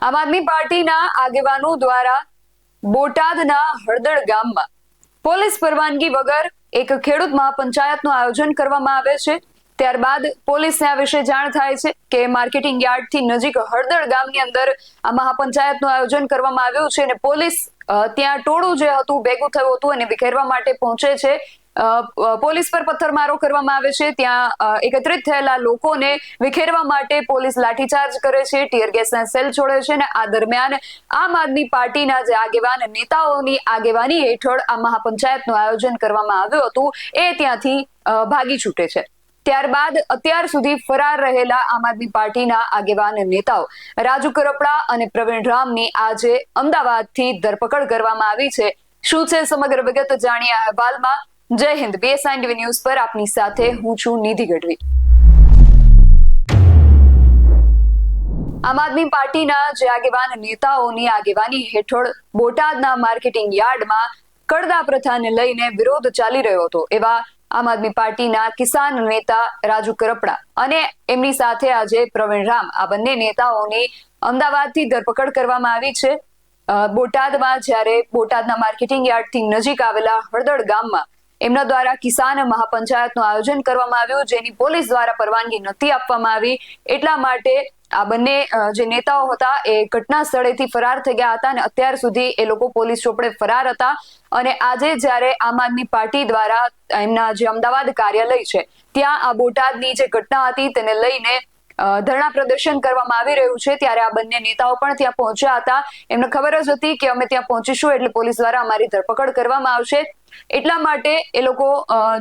આમ આદમી પાર્ટીના આગેવાનો દ્વારા બોટાદના હળદળ ગામમાં પોલીસ પરવાનગી વગર એક ખેડૂત મહાપંચાયતનું આયોજન કરવામાં આવે છે। ત્યારબાદ પોલીસને આ વિશે જાણ થાય છે કે માર્કેટિંગ યાર્ડથી નજીક હળદળ ગામની અંદર આ મહાપંચાયતનું આયોજન કરવામાં આવ્યું છે અને પોલીસ ત્યાં ટોળું જે હતું ભેગું થયું હતું અને વિખેરવા માટે પહોંચે છે। પોલીસ પર પથ્થરમારો કરવામાં આવે છે। ત્યાં એકત્રિત થયેલા લોકોને વિખેરવા માટે પોલીસ લાઠીચાર્જ કરે છે, ટીયર ગેસના સેલ છોડે છે અને આ દરમિયાન આમ આદમી પાર્ટીના જે આગેવાન નેતાઓની આગેવાની હેઠળ આ મહાપંચાયતનું આયોજન કરવામાં આવ્યું હતું એ ત્યાંથી ભાગી છૂટે છે। ત્યારબાદ અત્યાર સુધી ફરાર રહેલા આમ આદમી પાર્ટીના આગેવાન નેતાઓ રાજુ કરપડા અને પ્રવીણ રામની આજે અમદાવાદથી ધરપકડ કરવામાં આવી છે। શું છે સમગ્ર વિગત જાણીએ આ અહેવાલમાં। જય હિન્દ। BSI TV ન્યૂઝ પર આપની સાથે હું છું નિધિ ગઢવી। આમ આદમી પાર્ટીના જે આગેવાન નેતાઓની આગેવાની હેઠળ બોટાદના માર્કેટિંગ યાર્ડમાં કડદા પ્રથાને લઈને વિરોધ ચાલી રહ્યો હતો એવા આમ આદમી પાર્ટીના કિસાન નેતા રાજુ કરપડા અને એમની સાથે આજે પ્રવીણ રામ આ બંને નેતાઓની અમદાવાદથી ધરપકડ કરવામાં આવી છે। બોટાદમાં જ્યારે બોટાદના માર્કેટિંગ યાર્ડથી નજીક આવેલા હળદળ ગામમાં એમના દ્વારા કિસાન મહાપંચાયતનું આયોજન કરવામાં આવ્યું જેની પોલીસ દ્વારા પરવાનગી નથી આપવામાં આવી। એટલા માટે આ બંને જે નેતાઓ હતા એ ઘટના સ્થળેથી ફરાર થઈ ગયા હતા અને અત્યાર સુધી એ લોકો પોલીસ ચોપડે ફરાર હતા અને આજે જ્યારે આમ આદમી પાર્ટી દ્વારા એમના જે અમદાવાદ કાર્યાલય છે ત્યાં આ બોટાદની જે ઘટના હતી તેને લઈને ધરણા પ્રદર્શન કરવામાં આવી રહ્યું છે ત્યારે આ બંને નેતાઓ પણ ત્યાં પહોંચ્યા હતા। એમને ખબર જ હતી કે અમે ત્યાં પહોંચીશું એટલે પોલીસ દ્વારા અમારી ધરપકડ કરવામાં આવશે। એટલા માટે એ લોકો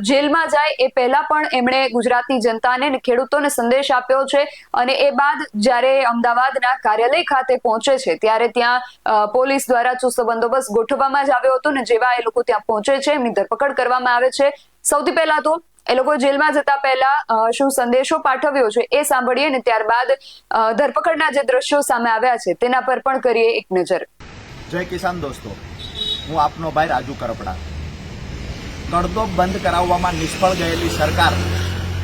જેલમાં જાય એ પહેલા પણ એમણે ગુજરાતની જનતાને અને ખેડૂતોને સંદેશ આપ્યો છે અને એ બાદ જ્યારે અમદાવાદના કાર્યાલય ખાતે પહોંચે છે ત્યારે ત્યાં પોલીસ દ્વારા ચુસ્ત બંદોબસ્ત ગોઠવવામાં જ આવ્યો હતો ને જેવા એ લોકો ત્યાં પહોંચે છે એમની ધરપકડ કરવામાં આવે છે। સૌથી પહેલા તો એ લોકો જેલમાં જતા પહેલા શું સંદેશો પાઠવ્યો છે એ સાંભળીએ ને ત્યારબાદ ધરપકડના જે દ્રશ્યો સામે આવ્યા છે તેના પર પણ કરીએ એક નજર। જય કિસાન દોસ્તો, હું આપનો ભાઈ રાજુ કરપડા। કડદો બંધ કરાવવામાં નિષ્ફળ ગયેલી સરકાર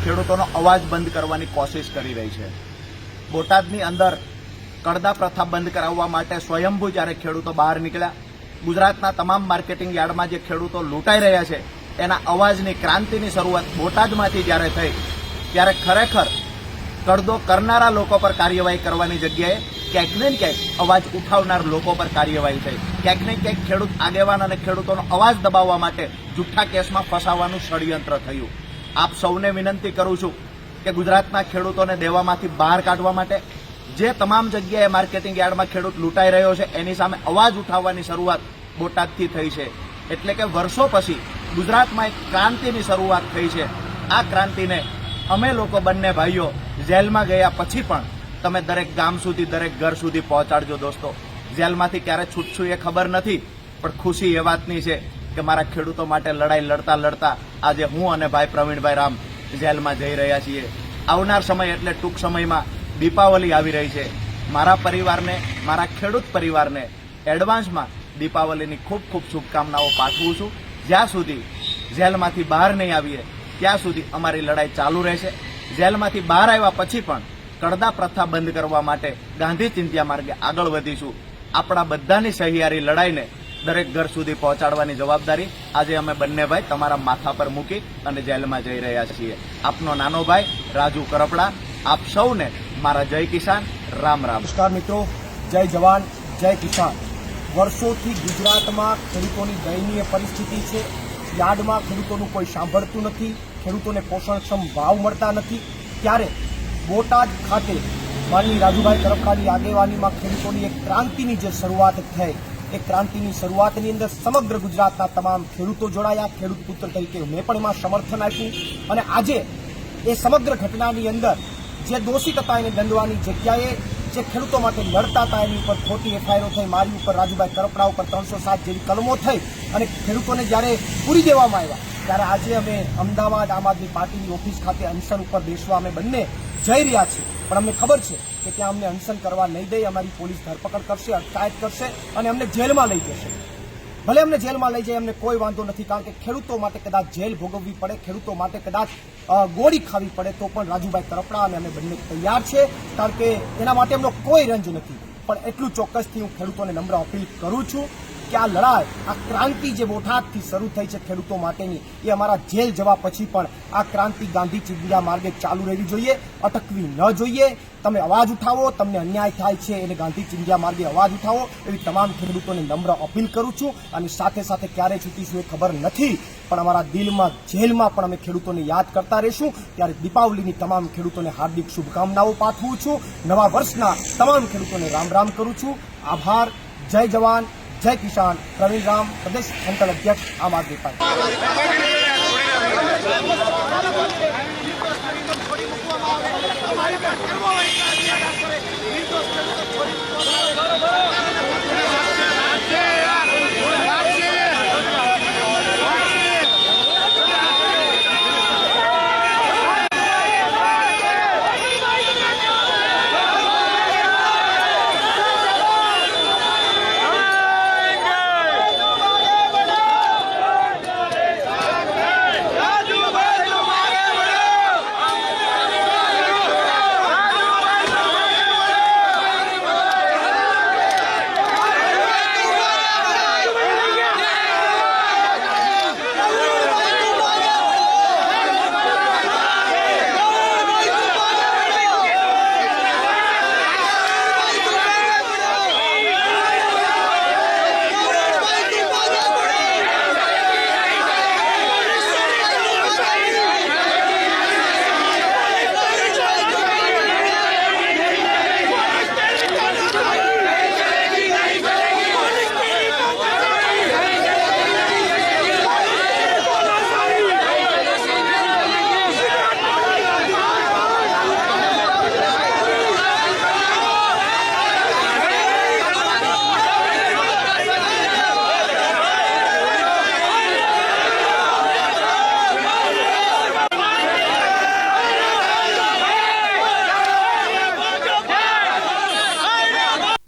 ખેડૂતોનો અવાજ બંધ કરવાની કોશિશ કરી રહી છે। બોટાદની અંદર કડદા પ્રથા બંધ કરાવવા માટે સ્વયંભૂ જ્યારે ખેડૂતો બહાર નીકળ્યા, ગુજરાતના તમામ માર્કેટિંગ યાર્ડમાં જે ખેડૂતો લૂંટાઈ રહ્યા છે એના અવાજની ક્રાંતિની શરૂઆત બોટાદમાંથી જ્યારે થઈ ત્યારે ખરેખર કડદો કરનારા લોકો પર કાર્યવાહી કરવાની જગ્યાએ ક્યાંક ને ક્યાંક અવાજ ઉઠાવનાર લોકો પર કાર્યવાહી થઈ। ક્યાંક ને ક્યાંક ખેડૂત આગેવાન અને ખેડૂતોનો અવાજ દબાવવા માટે જુઠ્ઠા કેસમાં ફસાવાનું ષડયંત્ર થયું। આપ સૌને વિનંતી કરું છું કે ગુજરાતના ખેડૂતોને દેવામાંથી બહાર કાઢવા માટે જે તમામ જગ્યાએ માર્કેટિંગ યાર્ડમાં ખેડૂત લૂંટાઈ રહ્યો છે એની સામે અવાજ ઉઠાવવાની શરૂઆત બોટાદથી થઈ છે। એટલે કે વર્ષો પછી ગુજરાતમાં એક ક્રાંતિની શરૂઆત થઈ છે। આ ક્રાંતિને અમે લોકો બંને ભાઈઓ જેલમાં ગયા પછી પણ તમે દરેક ગામ સુધી, દરેક ઘર સુધી પહોંચાડજો દોસ્તો। જેલમાંથી ક્યારે છૂટશું એ ખબર નથી, પણ ખુશી એ વાતની છે કે મારા ખેડૂતો માટે લડાઈ લડતા લડતા આજે હું અને ભાઈ પ્રવીણભાઈ રામ જેલમાં જઈ રહ્યા છીએ। આવનાર સમય એટલે ટૂંક સમયમાં દીપાવલી આવી રહી છે। મારા પરિવારને, મારા ખેડૂત પરિવારને એડવાન્સમાં દીપાવલીની ખૂબ ખૂબ શુભકામનાઓ પાઠવું છું। જ્યાં સુધી જેલમાંથી બહાર નહીં આવીએ ત્યાં સુધી અમારી લડાઈ ચાલુ રહેશે। જેલમાંથી બહાર આવ્યા પછી પણ કડદા પ્રથા બંધ કરવા માટે ગાંધી ચિંધ્યા માર્ગે આગળ વધીશું। આપણા બધાની સહિયારી લડાઈને દરેક ઘર સુધી પહોંચાડવાની જવાબદારી આજે અમે બંને ભાઈ તમારા માથા પર મૂકી અને જેલમાં જઈ રહ્યા છીએ। આપનો નાનો ભાઈ રાજુ કરપડા। આપ સૌને મારા જય કિસાન, રામ રામ। નમસ્કાર મિત્રો, જય જવાન, જય કિસાન। વર્ષોથી ગુજરાતમાં ખેડૂતોની દયનીય પરિસ્થિતિ છે। યાર્ડમાં ખેડૂતોનું કોઈ સાંભળતું નથી, ખેડૂતોને પોષણક્ષમ ભાવ મળતા નથી। ત્યારે બોટાદ ખાતે માનની રાજુભાઈ કરપડાની આગેવાનીમાં ખેડૂતોની એક ક્રાંતિની જે શરૂઆત થઈ, એ ક્રાંતિની શરૂઆતની અંદર સમગ્ર ગુજરાતના તમામ ખેડૂતો જોડાયા। ખેડૂત પુત્ર તરીકે મેં પણ એમાં સમર્થન આપ્યું અને આજે એ સમગ્ર ઘટનાની અંદર જે દોષિત હતા એને દંડવાની જગ્યાએ જે ખેડૂતો માટે લડતા હતા એની ઉપર ખોટી એફઆઈઆરો થઈ, મારી ઉપર રાજુભાઈ કરપડા ઉપર 307 જેવી કલમો થઈ અને ખેડૂતોને જ્યારે પૂરી દેવામાં આવ્યા ત્યારે આજે અમે અમદાવાદ આમ આદમી પાર્ટીની ઓફિસ ખાતે અનશન ઉપર બેસવા અમે બંને જઈ રહ્યા છીએ। પણ અમને ખબર છે કે ત્યાં અમને અનશન કરવા નહીં દે, અમારી પોલીસ ધરપકડ કરશે, અટકાયત કરશે અને અમને જેલમાં લઈ જશે। ભલે અમને જેલમાં લઈ જાય, અમને કોઈ વાંધો નથી, કારણ કે ખેડૂતો માટે કદાચ જેલ ભોગવવી પડે, ખેડૂતો માટે કદાચ ગોળી ખાવી પડે તો પણ રાજુભાઈ કરપડા અને અમે બંને તૈયાર છે, કારણ કે એના માટે એમનો કોઈ રંજ નથી। પણ એટલું ચોક્કસથી હું ખેડૂતોને નમ્ર અપીલ કરું છું કે આ લડાઈ, આ ક્રાંતિ જે બોટાદથી શરૂ થઈ છે ખેડૂતો માટેની, એ અમારા જેલ જવા પછી પણ આ ક્રાંતિ ગાંધી ચિંધ્યા માર્ગે ચાલુ રહેવી જોઈએ, અટકવી ન જોઈએ. તમે અવાજ ઉઠાવો, તમને અન્યાય થાય છે એટલે ગાંધી ચિંધ્યા માર્ગે અવાજ ઉઠાવો એવી તમામ ખેડૂતોને નમ્ર અપીલ કરું છું. અને સાથે સાથે ક્યારે છૂટીશું એ ખબર નથી, પણ અમારા દિલમાં, જેલમાં પણ અમે ખેડૂતોને યાદ કરતા રહીશું. ત્યારે દીપાવલીની તમામ ખેડૂતોને હાર્દિક શુભકામનાઓ પાઠવું છું. નવા વર્ષના તમામ ખેડૂતોને રામ રામ કરું છું. આભાર. જય જવાન, જય કિસાન. પ્રવીણ રામ, પ્રદેશ સંકલન અધ્યક્ષ, આમ આદમી પાર્ટી.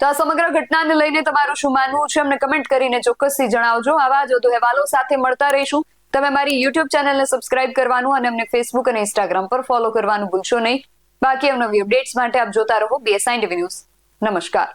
તો આ સમગ્ર ઘટનાને લઈને તમારું શું માનવું છે અમને કમેન્ટ કરીને ચોક્કસથી જણાવજો. આવા જ વધુ અહેવાલો સાથે મળતા રહીશું. તમે મારી યુટ્યુબ ચેનલને સબસ્ક્રાઇબ કરવાનું અને અમને ફેસબુક અને ઇન્સ્ટાગ્રામ પર ફોલો કરવાનું ભૂલશો નહીં. બાકી અવનવી અપડેટ્સ માટે આપ જોતા રહો BSI ટીવી ન્યૂઝ. નમસ્કાર.